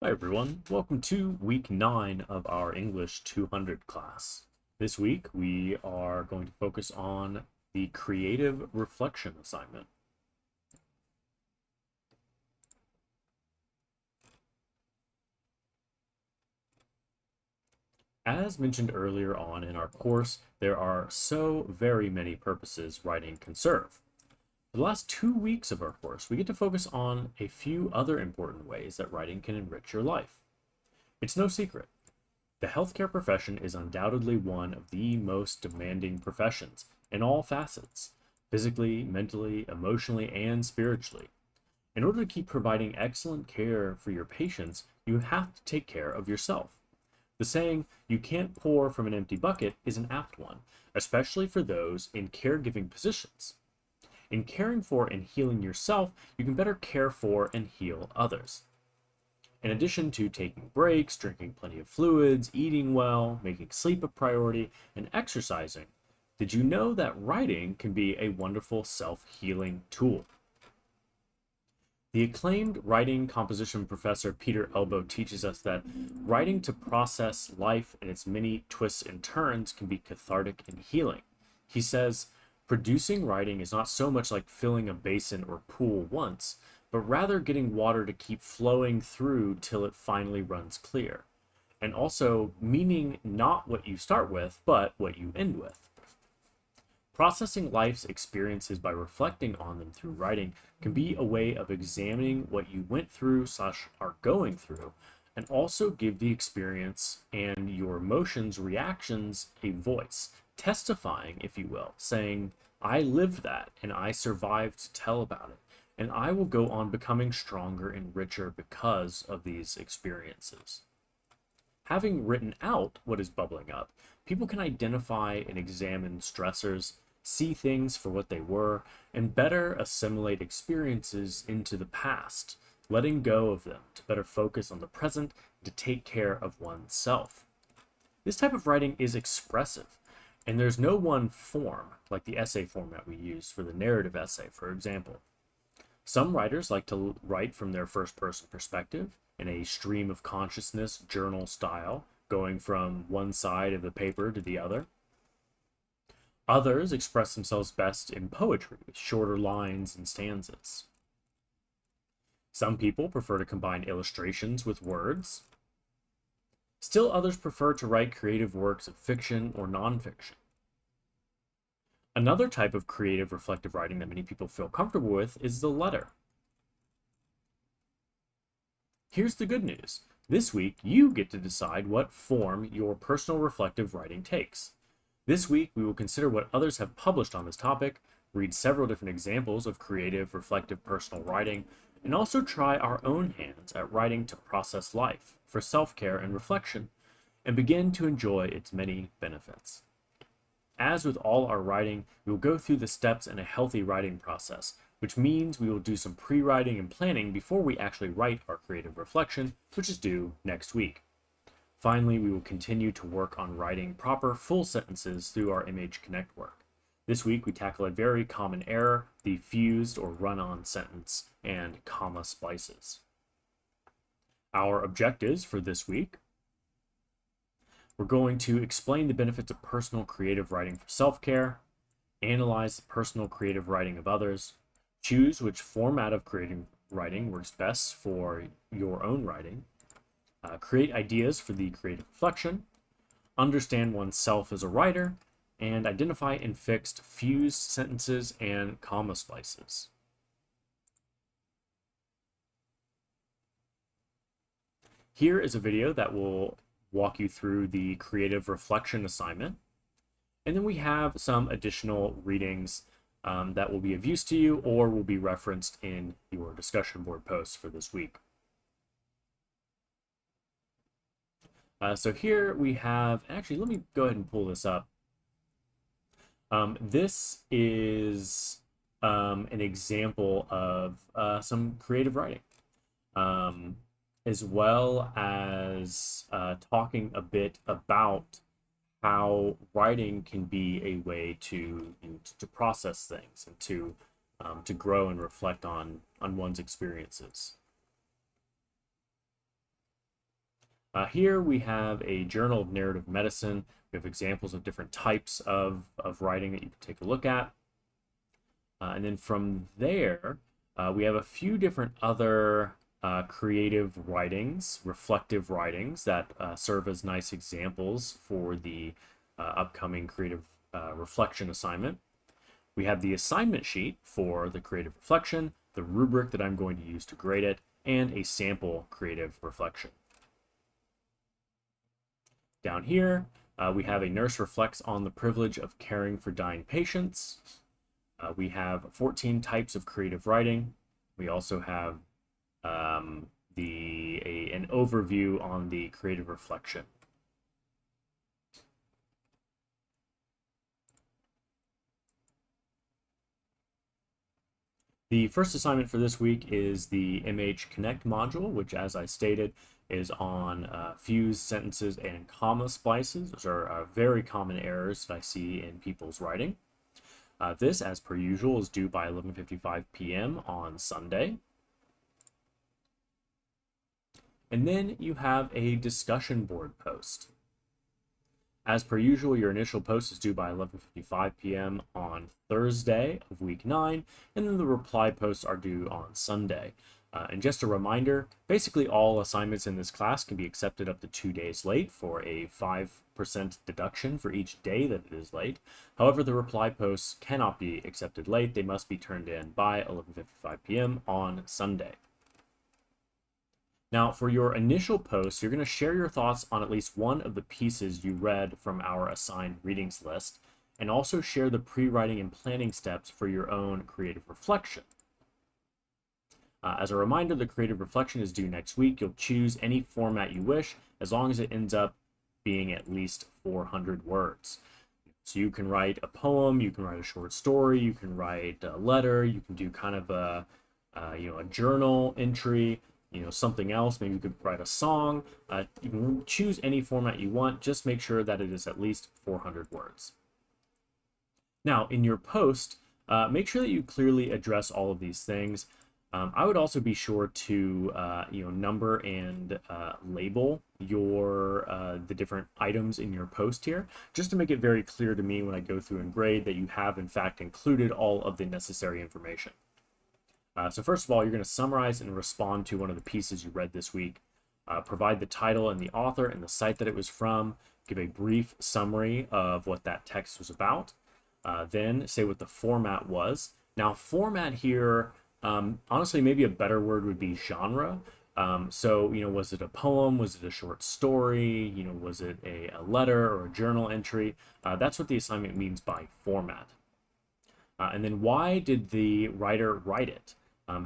Hi everyone, welcome to week 9 of our English 200 class. This week we are going to focus on the creative reflection assignment. As mentioned earlier on in our course, there are so very many purposes writing can serve. For the last 2 weeks of our course, we get to focus on a few other important ways that writing can enrich your life. It's no secret. The healthcare profession is undoubtedly one of the most demanding professions in all facets, physically, mentally, emotionally, and spiritually. In order to keep providing excellent care for your patients, you have to take care of yourself. The saying, you can't pour from an empty bucket, is an apt one, especially for those in caregiving positions. In caring for and healing yourself, you can better care for and heal others. In addition to taking breaks, drinking plenty of fluids, eating well, making sleep a priority, and exercising, did you know that writing can be a wonderful self-healing tool? The acclaimed writing composition professor Peter Elbow teaches us that writing to process life and its many twists and turns can be cathartic and healing. He says, producing writing is not so much like filling a basin or pool once, but rather getting water to keep flowing through till it finally runs clear. And also meaning not what you start with, but what you end with. Processing life's experiences by reflecting on them through writing can be a way of examining what you went through slash are going through, and also give the experience and your emotions, reactions a voice, testifying, if you will, saying, I lived that and I survived to tell about it, and I will go on becoming stronger and richer because of these experiences. Having written out what is bubbling up, people can identify and examine stressors, see things for what they were, and better assimilate experiences into the past, letting go of them to better focus on the present and to take care of oneself. This type of writing is expressive, and there's no one form like the essay format we use for the narrative essay, for example. Some writers like to write from their first person perspective in a stream of consciousness journal style, going from one side of the paper to the other. Others express themselves best in poetry with shorter lines and stanzas. Some people prefer to combine illustrations with words. Still others prefer to write creative works of fiction or nonfiction. Another type of creative reflective writing that many people feel comfortable with is the letter. Here's the good news. This week, you get to decide what form your personal reflective writing takes. This week, we will consider what others have published on this topic, read several different examples of creative, reflective personal writing, and also try our own hands at writing to process life, for self-care and reflection, and begin to enjoy its many benefits. As with all our writing, we will go through the steps in a healthy writing process, which means we will do some pre-writing and planning before we actually write our creative reflection, which is due next week. Finally, we will continue to work on writing proper full sentences through our Image Connect work. This week, we tackle a very common error, the fused or run-on sentence, and comma splices. Our objectives for this week: we're going to explain the benefits of personal creative writing for self-care, analyze the personal creative writing of others, choose which format of creative writing works best for your own writing, create ideas for the creative reflection, understand oneself as a writer, and identify and fix fused sentences and comma splices. Here is a video that will walk you through the creative reflection assignment. And then we have some additional readings that will be of use to you or will be referenced in your discussion board posts for this week. So here we have, actually, let me go ahead and pull this up. This is an example of some creative writing, as well as talking a bit about how writing can be a way to process things and to grow and reflect on one's experiences. Here we have a Journal of Narrative Medicine. We have examples of different types of writing that you can take a look at. And then from there, we have a few different other creative writings, reflective writings that serve as nice examples for the upcoming creative reflection assignment. We have the assignment sheet for the creative reflection, the rubric that I'm going to use to grade it, and a sample creative reflection. Down here, we have a nurse reflects on the privilege of caring for dying patients. We have 14 types of creative writing. We also have an overview on the creative reflection. The first assignment for this week is the MH Connect module, which, as I stated, is on fused sentences and comma splices. Those are very common errors that I see in people's writing. This, as per usual, is due by 11:55 p.m. on Sunday. And then you have a discussion board post. As per usual, your initial post is due by 11:55 p.m. on Thursday of week 9, and then the reply posts are due on Sunday. And just a reminder, basically all assignments in this class can be accepted up to 2 days late for a 5% deduction for each day that it is late. However, the reply posts cannot be accepted late. They must be turned in by 11:55 p.m. on Sunday. Now, for your initial post, you're going to share your thoughts on at least one of the pieces you read from our assigned readings list, and also share the pre-writing and planning steps for your own creative reflection. As a reminder, the creative reflection is due next week. You'll choose any format you wish, as long as it ends up being at least 400 words. So you can write a poem, you can write a short story, you can write a letter, you can do kind of a journal entry, something else. Maybe you could write a song. You can choose any format you want. Just make sure that it is at least 400 words. Now, in your post, make sure that you clearly address all of these things. I would also be sure to number and label the different items in your post here, just to make it very clear to me when I go through and grade that you have in fact included all of the necessary information. So first of all, you're going to summarize and respond to one of the pieces you read this week. Provide the title and the author and the site that it was from. Give a brief summary of what that text was about. Then say what the format was. Now, format here, honestly, maybe a better word would be genre. So, was it a poem? Was it a short story? Was it a letter or a journal entry? That's what the assignment means by format. And then why did the writer write it?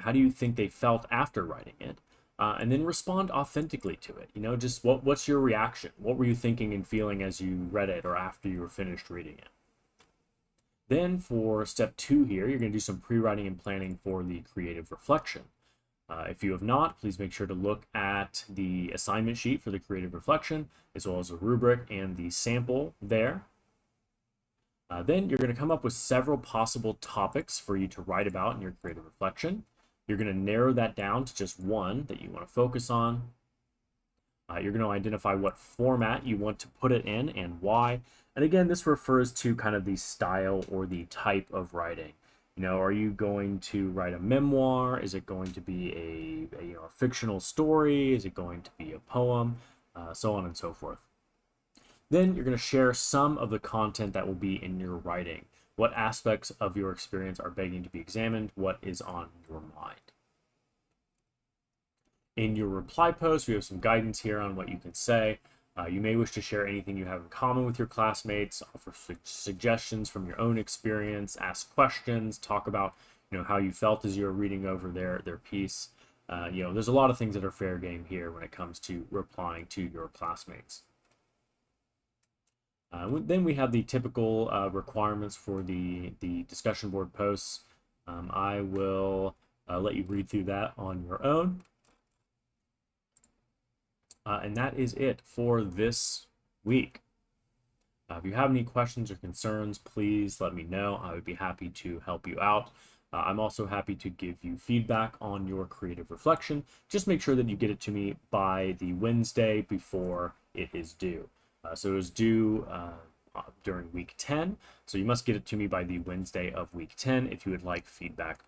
How do you think they felt after writing it? And then respond authentically to it. Just what's your reaction? What were you thinking and feeling as you read it or after you were finished reading it? Then for step 2 here, you're going to do some pre-writing and planning for the creative reflection. If you have not, please make sure to look at the assignment sheet for the creative reflection, as well as a rubric and the sample there. Then you're going to come up with several possible topics for you to write about in your creative reflection. You're going to narrow that down to just one that you want to focus on. You're going to identify what format you want to put it in and why. And again, this refers to kind of the style or the type of writing. Are you going to write a memoir? Is it going to be a fictional story? Is it going to be a poem? So on and so forth. Then you're going to share some of the content that will be in your writing. What aspects of your experience are begging to be examined? What is on your mind? In your reply post, we have some guidance here on what you can say. You may wish to share anything you have in common with your classmates, offer suggestions from your own experience, ask questions, talk about how you felt as you were reading over their piece. There's a lot of things that are fair game here when it comes to replying to your classmates. Then we have the typical requirements for the discussion board posts. I will let you read through that on your own. And that is it for this week. If you have any questions or concerns, please let me know. I would be happy to help you out. I'm also happy to give you feedback on your creative reflection. Just make sure that you get it to me by the Wednesday before it is due. So it was due during week 10. So you must get it to me by the Wednesday of week 10 if you would like feedback